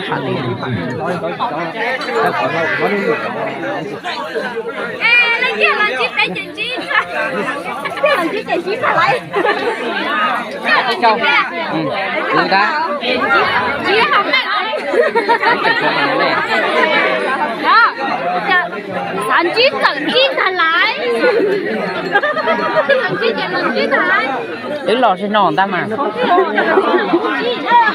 phản đi lấy kia là chiếc tay chỉnh chi kia là chiếc chỉnh chi phải lấy không người ta chi không này đó sản chi tận chi thành lại sản chi chỉnh lần chi thành lại đứng lò trên nòn ta mà chi đó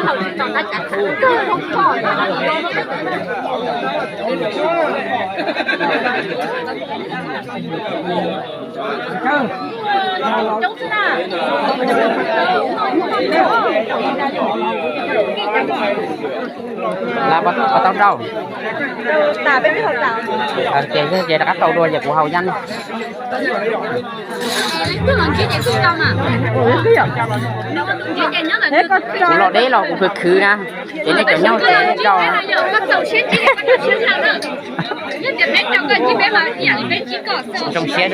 hậu còn ta chặt cơ không khỏi đúng thế nào là bắt tao đâu ta biết học nào chị đã cắt đầu đuôi giờ của hầu nhanh cứ lần chỉ chạy xuống trong à chỉ chạy nhớ là của lò đấy lò của việc khứ nha chị này kiểu nhau chị cho bắt đầu xếp chỉ bắt đầu xếp nào nữa nhất là bé trong cái chỉ bé mà dạng bé chỉ có trong xe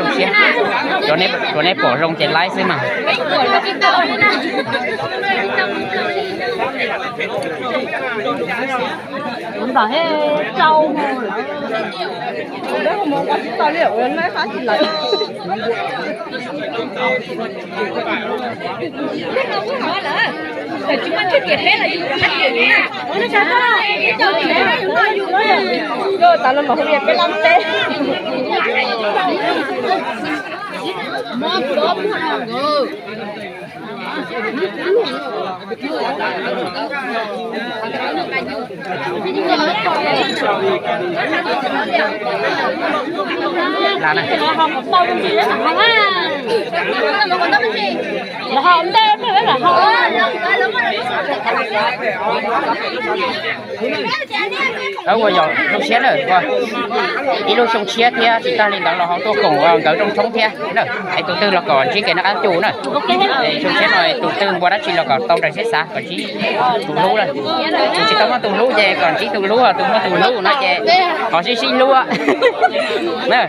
chỗ này bỏ rong chạy lái xí mà chúng ta hết trâu mà đấy không muốn có tài liệu lên mấy khá chỉ lấy để chúng ăn chuyện hết là chúng ăn chuyện nha nó sao đó cho chị bé chúng nó dùng rồi tao lên một cái cái lông tê mắm bấm rồi là này là không tem nữa là không ở ngoài giờ trong xe rồi qua đi luôn trong xe thia thì ta lên đó là họ tôi cùng ở trong sống thia nữa ai tụi tư là còn chỉ cái nó ăn chủ nữa trong xe rồi tụi tư qua đó chỉ là còn tàu đại xe xa còn chỉ tụi lú rồi chỉ tao nó tụi lú về còn chỉ tụi lú à tụi nó tụi lú nó về họ xin lú á nè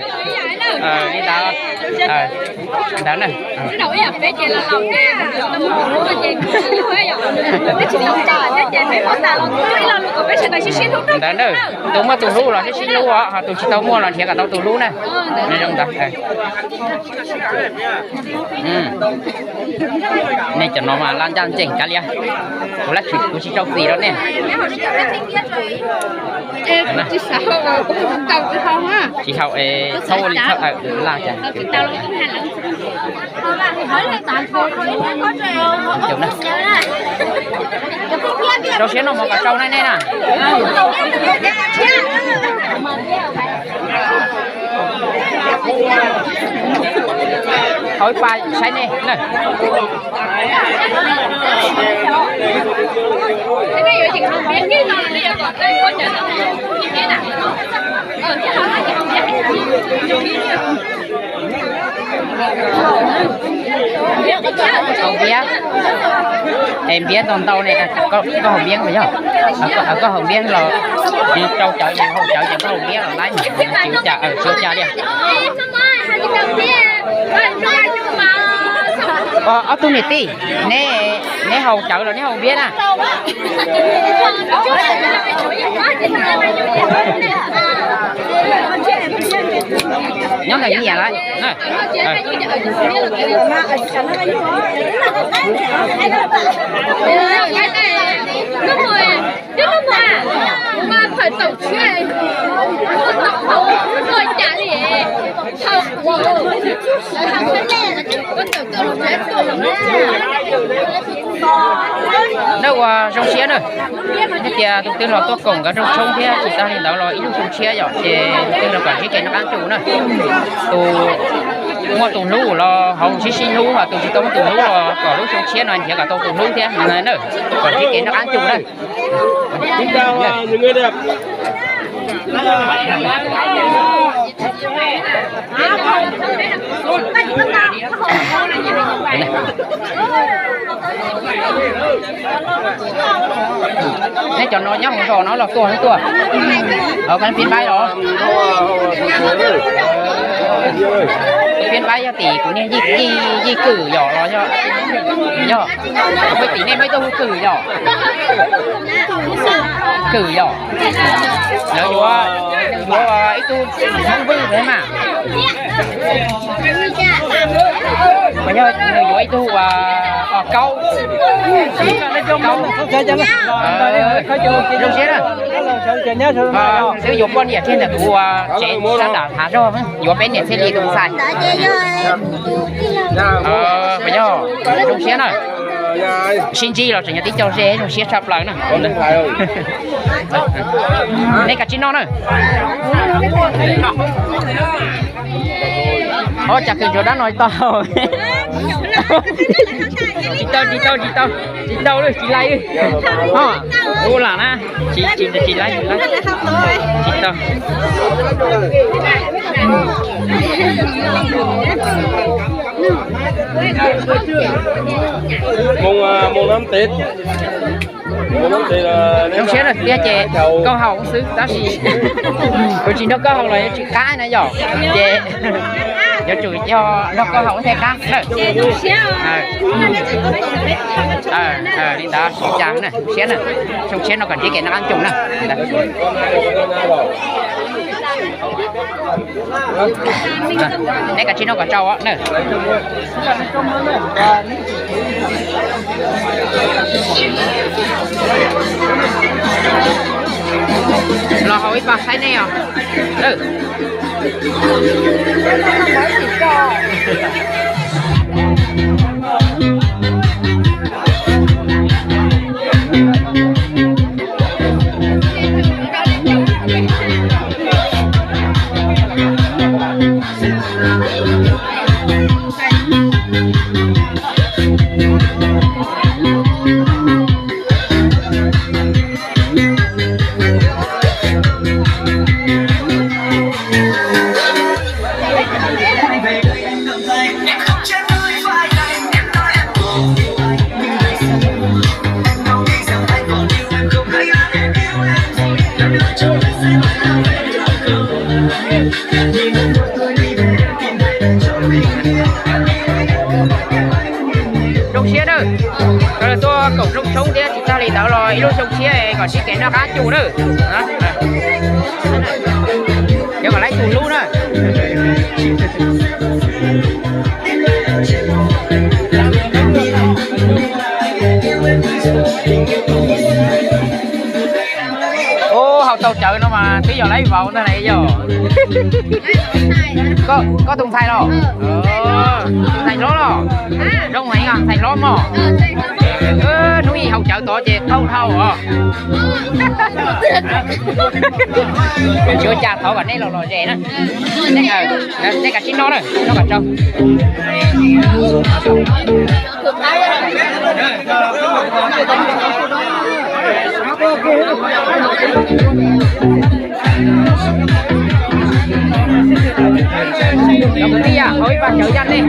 đi tao đó nè cái đầu ấy bé chị là lòng nha nó muốn mà chị như thế vậy bé chị lòng trời bé chị bé con ta lòng cái lòng của bé chị này xin thuốc đó nữa tụi mà tụi lú là xin lú á họ tụi chỉ tao mua là thiệt cả tao tụi lú nè nên trong tập này cho nó mà lan ra chỉnh cả lia của lá thịt của chị trong gì đó nè chị sao cũng cầu cái không á chị hậu thâu đi thâu là chả tao cũng hành lắm hỏi là tạm thôi có kiểu này đâu xé nó một cả trâu này nè thôi ba sai nè này cái này giờ chị không biết cái nào này giờ còn đây có chợ nào như thế nào chứ không là chị không không biết em biết con tàu này có hồng biếng phải không có hồng biếng là trâu chợ gì không chợ chỉ có hồng biếng là lấy chịu chợ sửa chợ đi ở tôi này tí nè hầu chợ rồi nè hầu biếng à nhóm này như vậy đấy mà phải tổng chuyện rồi trả lệ đâu trong xe nữa thì tụi tôi là tôi cùng cả trong sông thế chỉ ta hiện đó là ít trong xe rồi thì tôi là quản cái nó ăn chủ nữa tụi tụi lú là hồng xí lú mà tụi chỉ tụi lú là có lú trong xe này thì cả tụi lú thế này nữa còn cái nó ăn chủ đây xin chào những người đẹp Nãy cho nó nhóc không nó là tua ở cái phiên bay đó phiên bay cho tỷ của nên di cử nhỏ nó cho mấy tỷ nên mấy tôi cử nhỏ cử dọ nếu như ít tu không vui thế mà bây giờ người ít tu câu dùng xe rồi sử dụng con điện trên là của chế sản đảo thả cho dùng bên điện xe đi cũng xài bây giờ dùng xe rồi xin chi là chỉ nhận tích cho xe rồi xe sắp lại nè đây cả chín nó nữa ô chặt từ chỗ đó nói to chị tao đi chị lấy đi ô là na chị lấy chị tao mùng năm Tết trong xe là tia chè câu hồng xứ đó gì của chị nó câu hồng là chị cá này giỏ chè giờ chủ cho nó câu hồng thêm cá đi ta xí trắng này xe này trong xe nó còn chỉ kể nó ăn trùng này đây cả chị nó còn trâu á nè lò hỏi bà thấy nè ừ trong xe đó rồi tôi cổng trong sông thế chúng ta lấy tao rồi lúc trong xe còn xe cái nó cá chủ đó nhưng mà lấy chủ luôn đó ô hậu tàu chợ nó mà tí giờ lấy vào thế này giờ có thùng thay đâu thành ló đó đông hay ngang thành ló mà núi hậu chợ tổ chè thâu thâu chưa cha thâu cả đây là lò chè đó đây cả chín nó rồi nó cả trong Rồi cái à, thôi bà chở nhanh đi.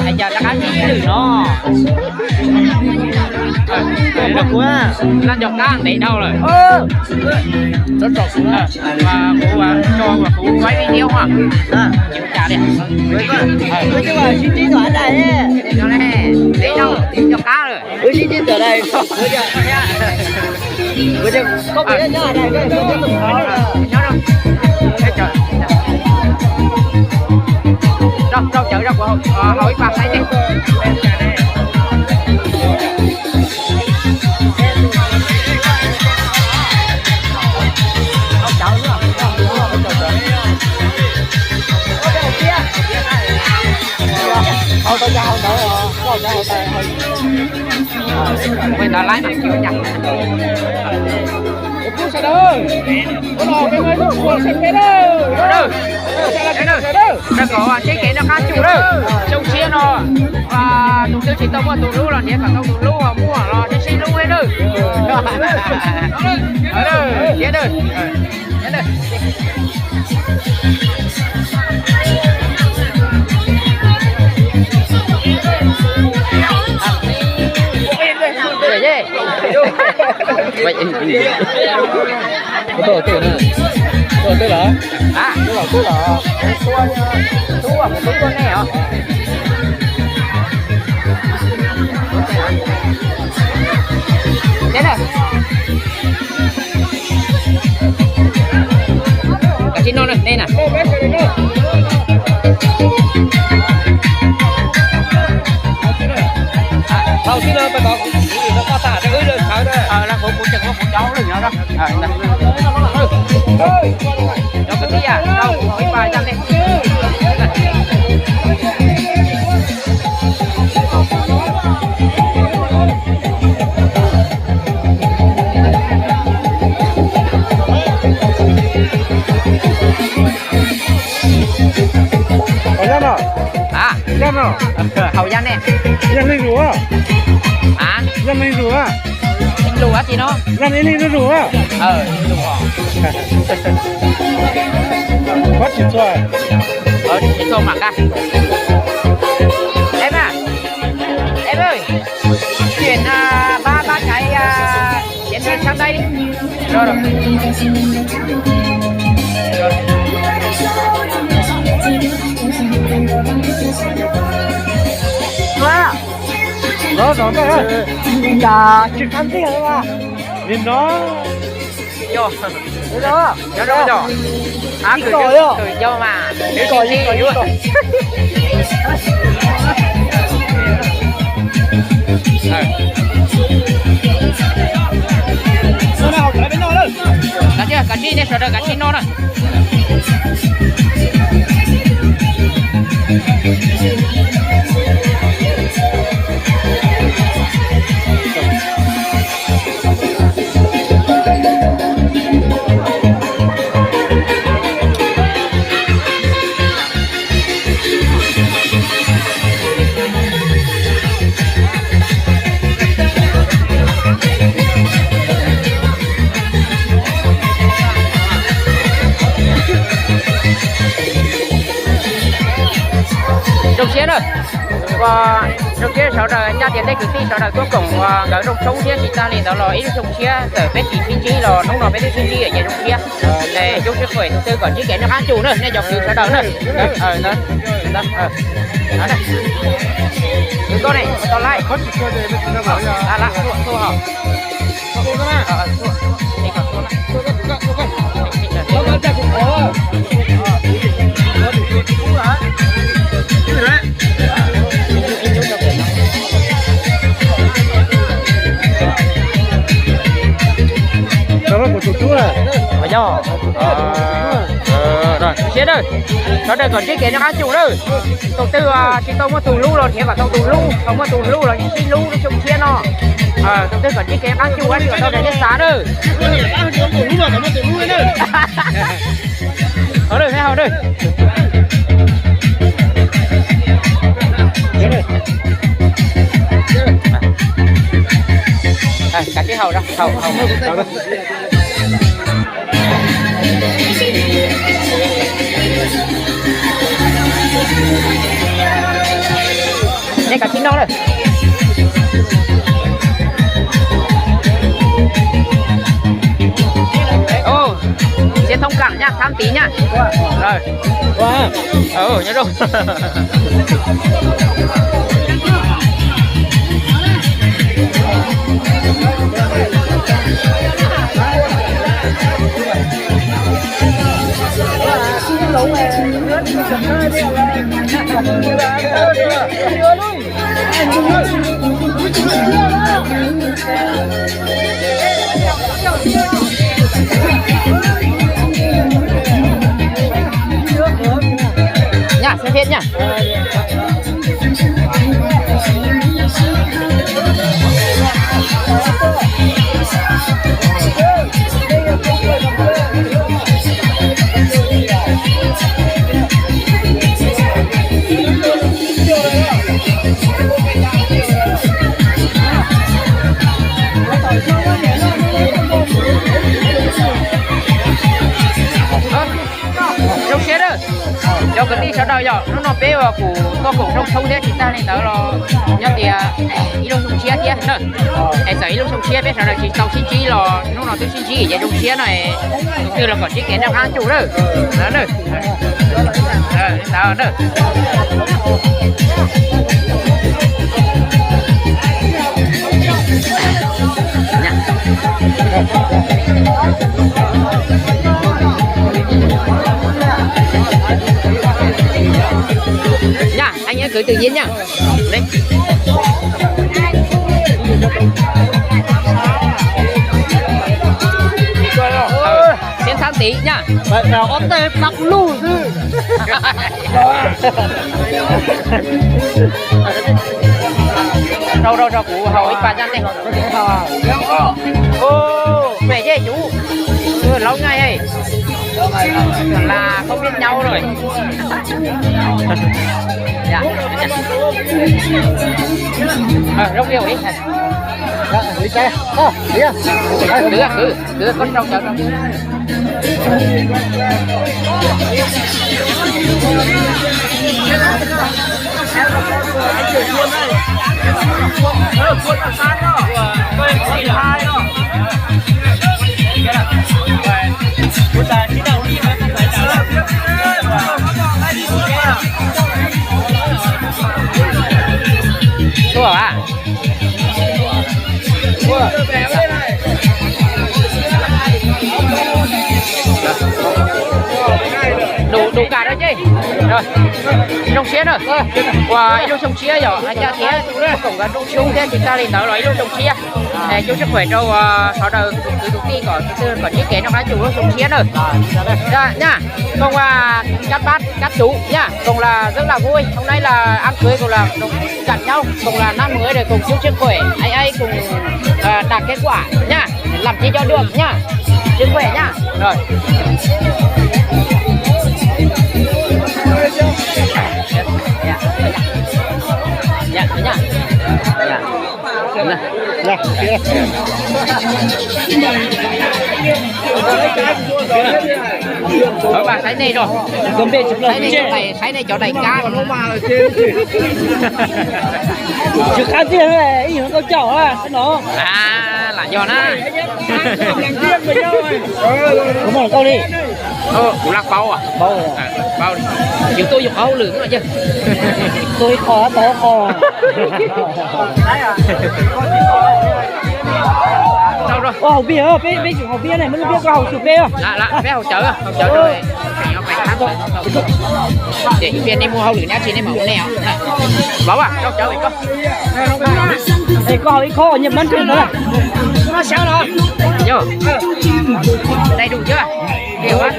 Anh giờ ta cá gì từ nó. Được quá. Lan dọc cá để đâu rồi? Rất rộng và cô cho và cô quay video mà. Chịu trả đi. Tôi chứ mà xin trí thoại đây nè. Cho nè, để đâu? Dọc cá rồi. Tôi xin trí ở đây. Bây giờ có biết ra đây cái tôi tiếp tục nói rồi. Nhớ đâu? Trời. Đâu chở ra của hỏi bà sai đi. Mình đã lái này chưa nhặt. Sao đâu? Có lò cái người của xem cái đâu. Đâu. Nó có chế kể nó khá chủ đâu. Trong xe nó và tụi tôi chỉ tông qua tụi lú là nhé cả tông tụi lú họ mua lò cho xin lú hết đâu. Ở đâu? Chết đâu. Chết đâu. Vậy Tôi là à tôi là con này hả thế này đó cho cái tí à đâu cái bài ra đây à hậu gian nè Dân lên rùa. à Dân lên rùa. anh lùa gì nó Dân lên rùa. lùa Bắt chịu rồi. đi không mặc à em ơi chuyển ba cái chuyển sang đây đi rồi Đó đây. Dạ, chỉ ăn tiền thôi mà. Nhìn nó. vô Đấy đó. rồi à cười vô mà cười gì luôn cả chưa cả chi này sợ rồi cả chi nó rồi trong xe rồi và trong xe sau đó nhà tiền đây cứ tí sau đó cuối cùng ở trong sông xe thì ta liền đó là ít trong xe ở bên chỉ chi là nó nói bên chi ở nhà trong xe để chung sức khỏe tôi còn chiếc cái nó khá chủ nữa nên dọc từ sau đó nữa đó này con này còn lại là thua hả Đó của chú à. ở nhau rồi chết rồi nó đây còn chiếc kia nó khá chủ rồi đầu tư chỉ tông có tù lưu rồi thì phải tông tù lưu không có tù lưu là những cái lưu nó trồng chia nó đầu tư còn chiếc kia khá chủ anh còn đâu để lên xá rồi ở đây thấy đây cả cái hầu đó hầu đây cả chín nó rồi ô sẽ thông cảm nha tham tí nha rồi nhớ đâu nha xem hết nha trong xe đó cho cái đi sau đó giờ nó bé vào của to cổ trong sông thế thì ta nên đó là nhớ thì đi trong sông xe kia nữa em sợ đi trong sông xe bé sau đó chỉ tàu xin chi là nó tôi xin chi ở trong xe này như là còn chiếc kén nào ăn chủ đó nữa đó nữa nha anh nhớ cười tự nhiên nha đấy tí nhá. Bạn nào có tê bắt lù chứ. Đâu cụ hầu ít bạn đi. Ô, về chứ chú. Lâu ngày ấy. Là không biết nhau rồi. Dạ. Rong nhiều ý. Đi xe. Đi à. Cứ con rong chờ rong. Cuốn ở sát đó. Quên chỉ hai đó. Cuốn tài khi nào đi phải trả. Chú bảo à? Đủ cả rồi chứ. Rồi. Trong xía rồi. Wow, ít trong xía rồi. Anh cha thế cũng có trong xuống thế thì ta liền nói ít trong xía. Chú sức khỏe đâu sau đầu từ tiên có chiếc kén nó chú trong xía rồi. Dạ nha. Còn cắt bát cắt chú nha. Còn là rất là vui. Hôm nay là ăn cưới cũng là chặn nhau, cùng là năm mới rồi cùng chúc sức khỏe. Ai cùng đạt kết quả nha. Làm chi cho được nha. Sức khỏe nha. Rồi. Dạ, dạ. Dạ, kia. Ở bà sấy này rồi. Sấy này chỗ đầy cá mà nó mà Chứ khá riêng này, ý nó có chảo à, nó. à là do nó. Đúng rồi, câu đi. Củ lạc bao à? Bao rồi. Bao đi. Chúng tôi dùng áo lưỡng rồi chứ. Tôi khó, to khó. Đâu rồi? Ô, học bia ơ, bé chủ học bia này, mới biết có học chủ bia. Là bé hỗ trợ rồi. Phải thắng rồi. Để viên đi mua hậu lưỡng nhá, chỉ nên mở nèo. Bảo à, hỗ trợ vậy con. Đây có cái kho nhập bánh chuyện thôi. Nó sao rồi? Vô. Đây đủ chưa? Nhiều quá.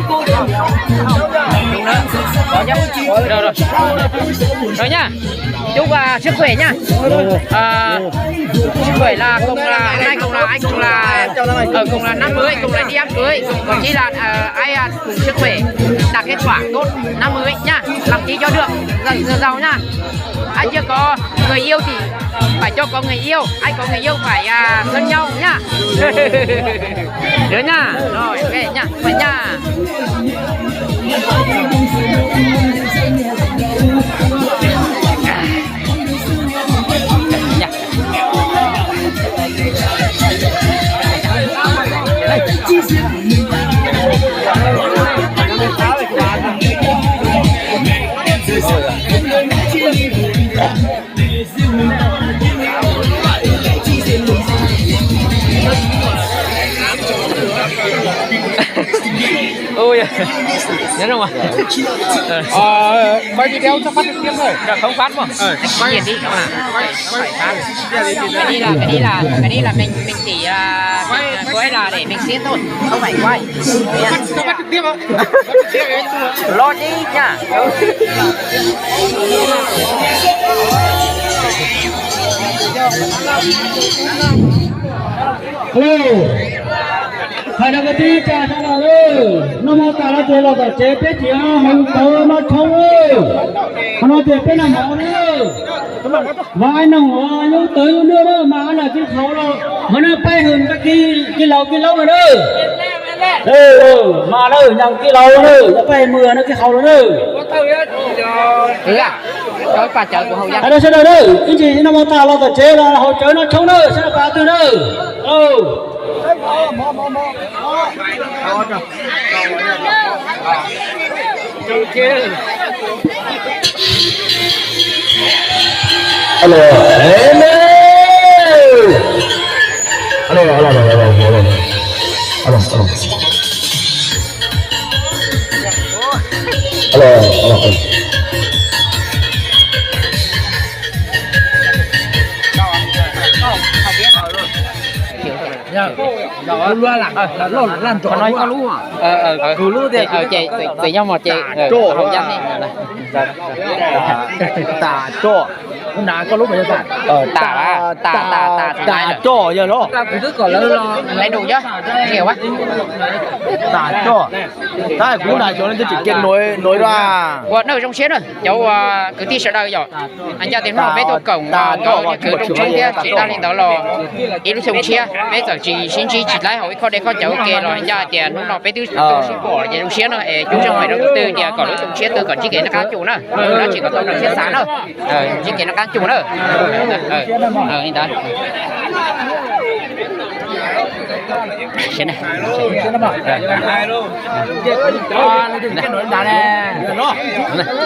Đủ nữa. Rồi. Rồi nhá. Chúc sức khỏe nhá. Sức khỏe là cùng là anh cùng là năm mới, cùng là đi ăn cưới. Còn chỉ là ai cùng sức khỏe đạt kết quả tốt năm mới nhá. Làm chi cho được giàu nhá. Ai chưa có người yêu thì phải cho có người yêu, ai có người yêu phải thân nhau nhá. Nhớ nhá. Rồi, ok nhá, phải nhá. Ôi, nhớ không ạ? Quay video cho phát trực tiếp thôi. Không phát mà. Quay gì đi các bạn. Phải phát. Cái đi là mình chỉ quay là để mình diễn thôi, không phải quay. Cho phát trực tiếp không? Lo đi nha. Hello. Hai đứa đi cha cha nào ơi, nó mau cả là chơi là chơi bé chỉ hồng tơ nó không ơi, nó chơi bé nào máu nữa, vài nó nhớ tới nữa đó mà là cái khẩu rồi, nó bay hơn cái lâu rồi đó, mà đâu nhằng cái lâu nữa, nó bay mưa nó cái khẩu rồi đó. À, cho bà chợ của hậu dân. Ở đây sẽ đâu đây, cái gì nó mau ta là chơi là hỗ trợ nó không đâu, sẽ là bà từ đâu. Hello. luôn là lan tròn nói có lú à cứ lú thì chị nhau một chị chỗ hậu dân đi tà chỗ nà có lúc mà tà tà chỗ giờ đó cứ còn lấy đủ chưa nhiều quá tà chỗ tại cú này cho nên chỉ kết nối ra nơi trong xếp rồi cháu cứ đi sợ đời rồi anh ra tiếng nói với tôi cổng cứ trong chung kia chỉ ta lên đó là ít lúc xong chia bây giờ chỉ xin chỉ lấy hỏi có để có cháu kê rồi anh ra tiền lúc nào với tôi xin bỏ để trong xếp nữa chú trong phải đầu tư thì còn lúc trong xếp tôi còn chỉ kể nó cá chủ nữa nó chỉ có tôi trong xếp sáng thôi chỉ kể nó cá chủ nữa anh ta xin này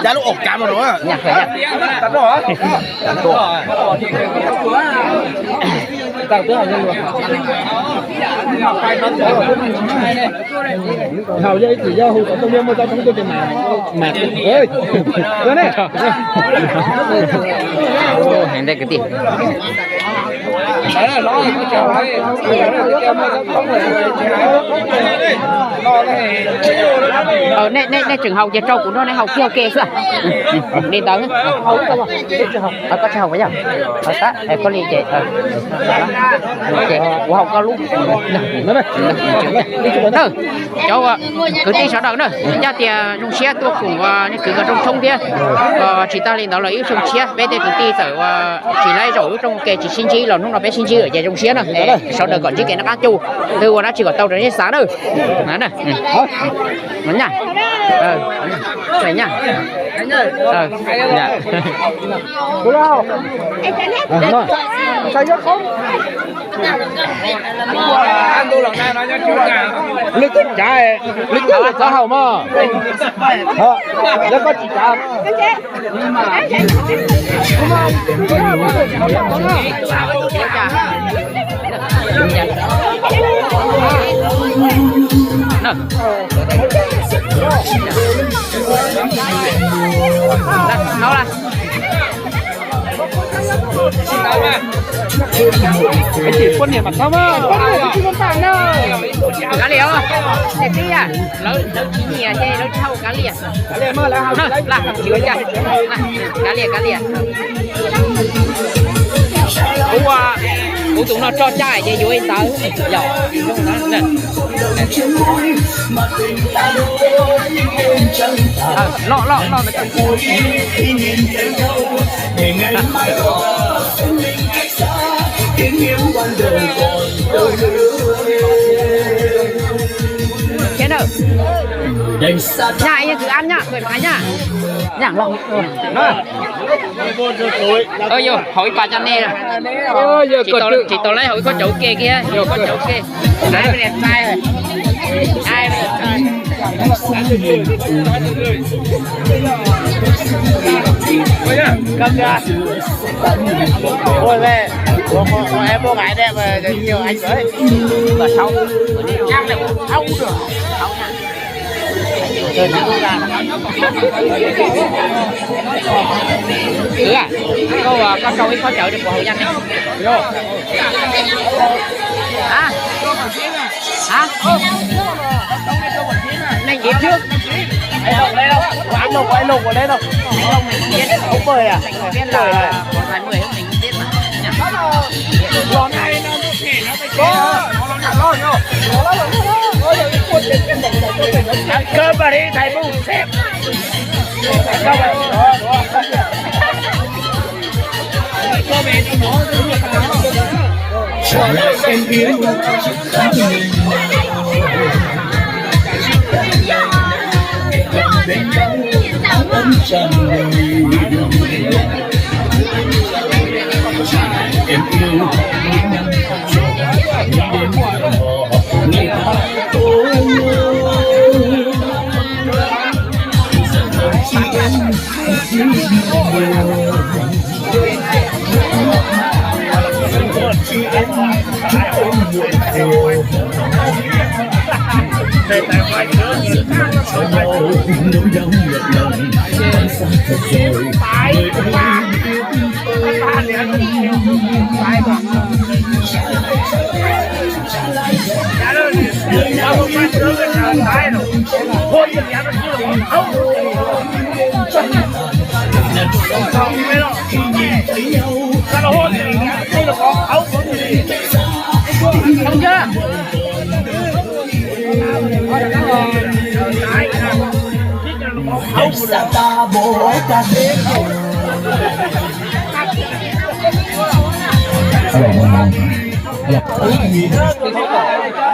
giá lúc ổ cam rồi đúng không? nhạc phải nhạc cắm rồi cắm rồi tao tới rồi luôn hầu dây chỉ do hụt ở trong đêm mới cho chúng tôi tiền mà ơi đó này hiện đây cái tiền nè trường học giờ trâu của nó này học kia kê sao đi tới có trâu vậy nhở ta có ly chị chị của học có lúc cháu cứ đi sao đâu nữa nhà tiền trong xe tôi cũng cứ có trong sông kia chỉ ta lên đó là yếu trong xe bé thì cứ đi sợ chỉ lấy rồi trong kề chỉ xin chi là lúc nào bé xin chi ở trong xe nè sau đó còn chiếc kề nó cá chu từ qua đó chỉ có tàu đến sáng thôi đó nè nó nhá này nhá đúng không sao rất không anh tôi lần này nói cho chú cả lịch tích trái lịch tích là có hậu mà nó có chỉ trả đâu là cái chỉ quan điểm mặt sao mà cái con tảng đâu cá liều đẹp đi à lâu chín nhìa chơi lâu trâu cá liều mà là chứa chả cá liều cú chúng nó cho chai chơi vui tới giỏi nè lo thế nào nhảy cứ ăn nhá cười phải nhá nhảng lòng ơi vô hỏi bà chăn nè chị tôi lấy hỏi có chỗ kia kia vô có chỗ kia ai mới đẹp trai rồi ai mới đẹp trai cầm ra ôi về em cô gái đẹp mà nhiều anh với và sau chắc là không được à có câu có chợ được của hậu danh này vô hả này dịp trước quay lục ở đây đâu không bơi à biết là 20 mình biết mà con này nó ăn cơm mà đi thầy bu xếp trở lại em biết bên nhau ấm tràn đầy em yêu về tại ngoài nữa cho nhau nỗi đau ngược lòng xa thật rồi người ơi Không chưa?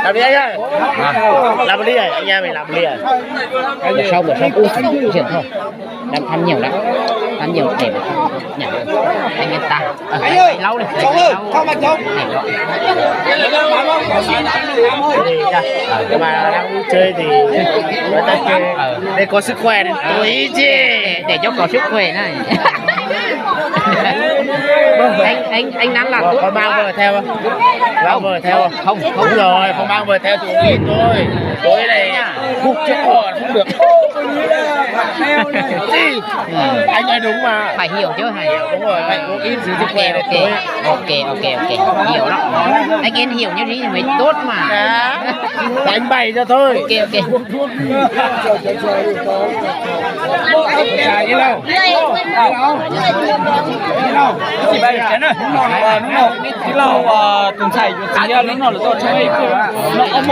Làm đi anh ơi. Làm đi rồi, anh em mình làm đi rồi. Bữa sau ui chuyện thôi. Đang tham nhiều lắm. Tham nhiều để mà nhận anh em ta. Anh ơi, lâu này. Chồng ơi, không mà chồng. Nhưng mà đang chơi thì người ta chơi để có sức khỏe đấy. Tôi chứ để cho có sức khỏe này. anh nắn là có mang vợ theo không? Mang vợ theo không? Không rồi, không mang vợ theo thì ít thôi. Tối này cục chết họ không được. Anh nói đúng mà. Phải hiểu chứ hay. Đúng rồi, phải có ít sức khỏe để tối. Ok. Hiểu đó. Anh em hiểu như thế thì mới tốt mà. Đánh bày cho thôi. Ok. Chỉ bay cái này nó cái lầu tùng chảy chỉ là nó là tôi chơi nó ấm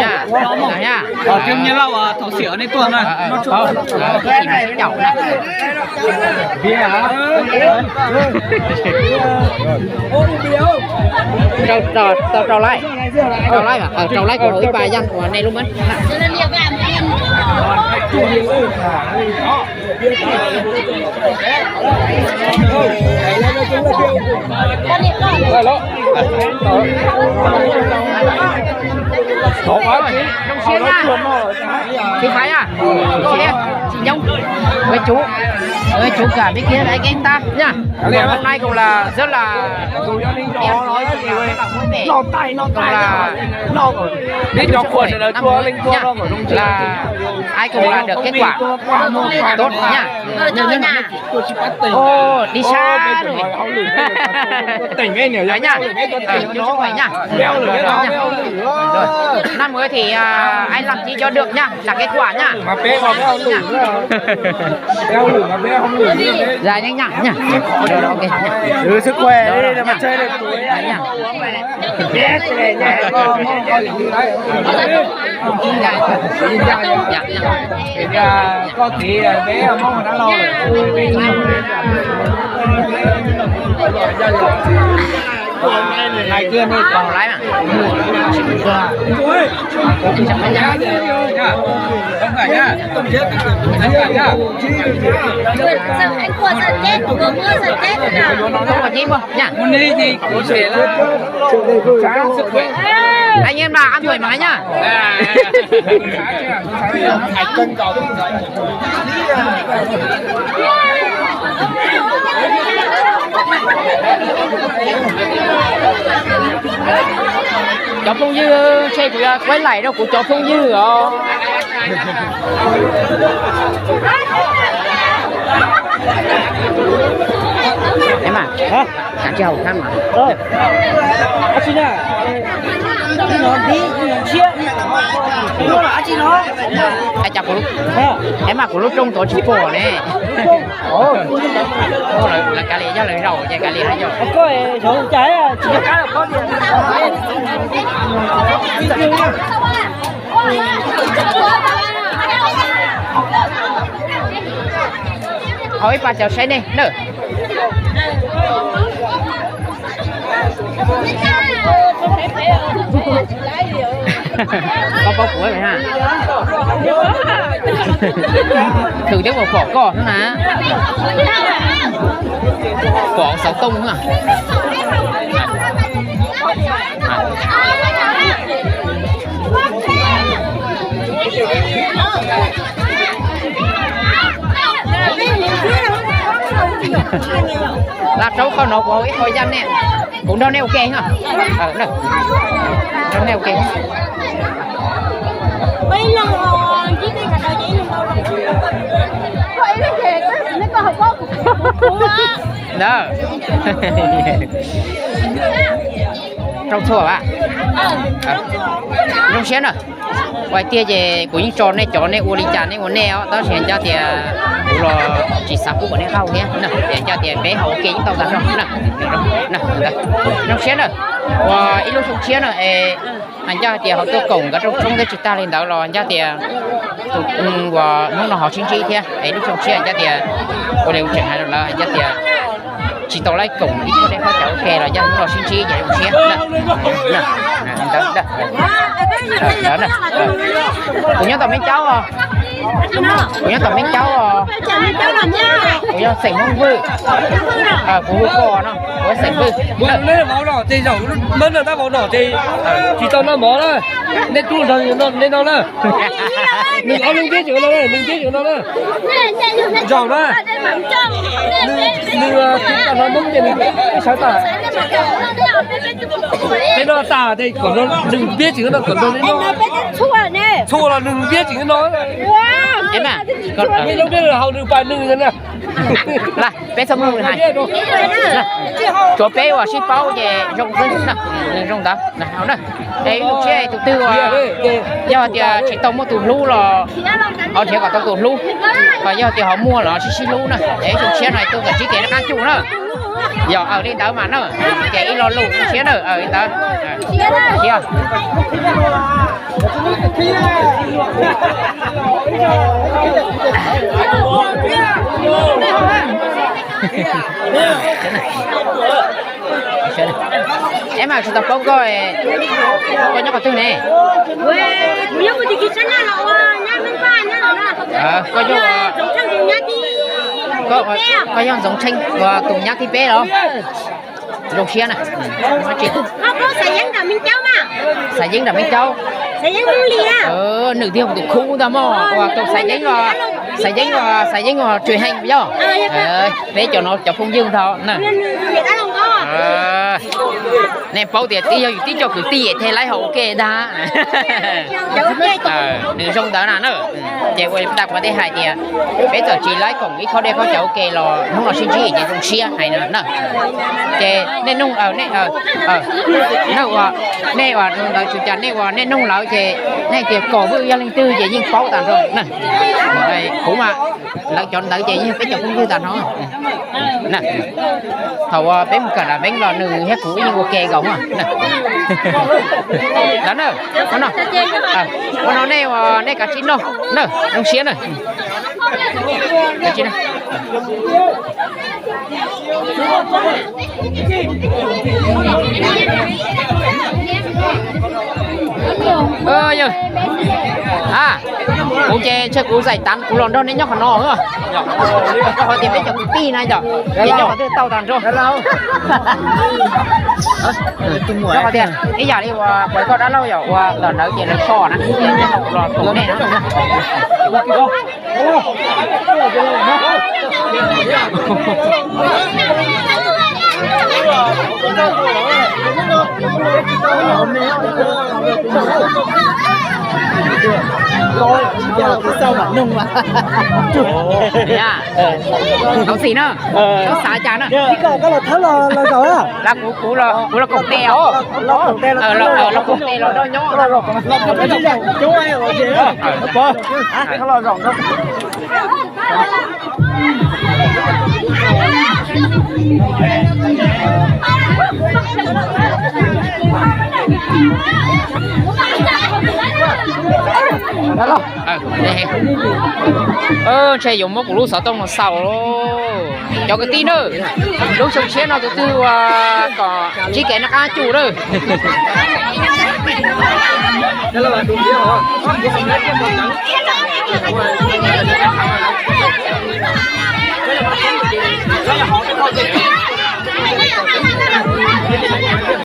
nha. Kiếm như lầu thổ xỉu này tuần này nó không cái này chậu này bia hả trâu lại mà trâu lại của hội bài dân của này luôn á Không quá Đông Xuyên nha chị phải à chị Nhung với chú cả bên kia anh em ta nha hôm nay cũng là rất là em nói nó tay nó biết nó quần là chua linh chua nó ở trong là ai cũng là được kết quả tốt nha ô đi xa rồi tỉnh ấy nhiều đấy nha chú phải nha năm mới thì anh làm chi cho được nha là kết quả nha mà bé mà bé không lử béo lử mà bé không lử dài nhanh nha rồi ok giữ sức khỏe đi để mà chơi được tuổi nha bé này nha có tí bé mong đã lo ngày kia đi còn lái mà anh của giật chết của mưa giật chết rồi nào không có chim không nha muốn đi thì có thể là sức khỏe anh em là ăn thoải mái nhá thành cân cầu cháu Phong Dư xe của quay lại đâu của cháu Phong Dư rồi em à cả chào thăm mà chị nè nó đi nó chia nó là chị nó ai chào của lúc em mà của lúc trong tổ chức phổ này là cà lì cho lời rầu chạy cà lì hay cho có chỗ trái chỉ cái là có tiền hỏi bà chào xe đi nữa có bốc của vậy ha thử tiếc vào phỏ cỏ nữa mà phỏ sáu tông nữa là cháu không nộp vào cái thời gian nè cũng đâu neo kèn hả đâu đâu neo kèn bây giờ chỉ đi cả đời chỉ đâu vậy nó về nó có học bốc đó trong chùa ạ trong xén rồi ngoài tia về của những trò này u đi chán này u neo đó hiện cho thì lo chỉ sắp của bọn này không nhé nè để cho thì bé hậu kia tao ra rồi nè nó xé rồi và ít lúc xuống xé rồi anh cho thì họ tôi cùng cái trong cái chúng ta lên đó rồi anh cho thì và nó họ chính trị thế ấy lúc xuống xé anh cho thì có đều chẳng hay là anh cho thì chỉ tao lấy cùng ít có đây có cháu kè rồi cho nó chính trị vậy xé nè đó nè của nhau tao mấy cháu à của nhau tao mấy cháu à của nhau sành không vui của vui cò nó của sành vui muốn lên máu đỏ thì dầu mất rồi ta máu đỏ thì chỉ tao nó mó đó nên tu rồi nó nên nó đó đừng có đừng chết chữ nó đây đừng chết chữ nó đây dầu đó đừng chúng ta nó muốn gì sao ta cái nó tà thì còn nó đừng biết chữ nó còn nó chua là đừng biết chữ nó em à mình không biết là hầu đừng bài đừng thế nào là bé xong rồi này chỗ bé và ship bao về rong rong nè rong đó nè hảo nè đây lúc chơi tụi tư do thì chỉ tông một tụi lú là họ chỉ có tụi lú và do thì họ mua là xí lú nè để trong xe này tôi chỉ kể nó cá chủ nữa giờ ở đây đỡ mà nó kể lo lú xe nữa ở đây chưa em mà chúng ta có coi nhóc có tư này có nhóc giống tranh và cùng nhắc thì bé đó lục xe này có sải dính là minh cháu mà sải dính là minh cháu sải dính không lìa nửa tiếng một khu ta mò và tục sải dính là truyền hành bây giờ bé cho nó cho không dương thôi nè nè bao tiền tí cho cứ tí thế lấy hậu kê đa đừng xong đó là nữa chị quay đặt vào đây hai tiền bây giờ chỉ lấy cùng ít khó đây có cháu kê là nó xin chỉ để dùng xe hay là nè chị nên nung nè và nung đợi chủ chắn nè và nên nung lão chị nè chị cổ với gia linh tư chị nhưng bao tàn rồi nè đây cũng mà lại chọn đợi chị nhưng phải chọn cũng như tàn nó nè thầu bé một cả là bánh lò nừ hết cũ nhưng ok gọng à đó nè nó nè nè cả chín đâu nè đông xía này cả chín này giờ cú chơi chơi cú giải tán cú lòn đâu nên nhóc còn no nữa họ tìm đến cho cú ti này rồi thì nhóc họ tao tàn rồi nhóc tiền cái giờ đi qua quay con đã lâu rồi qua lần đầu chơi là sò nè lòn cú này rồi giờ cái sau mà nung mà nha không xí nữa nó xả chán nữa cái cầu là tháo là rồi á là cú là cục teo là cục teo là đôi nhóc là rồi cái gì vậy chú ai rồi gì á nó là rộng đâu đó chơi dùng một cú lú sợ tông là sầu cho cái tí nữa lúc xong xe nó từ từ có chỉ cái nó cá chủ thôi đó là bạn đúng hả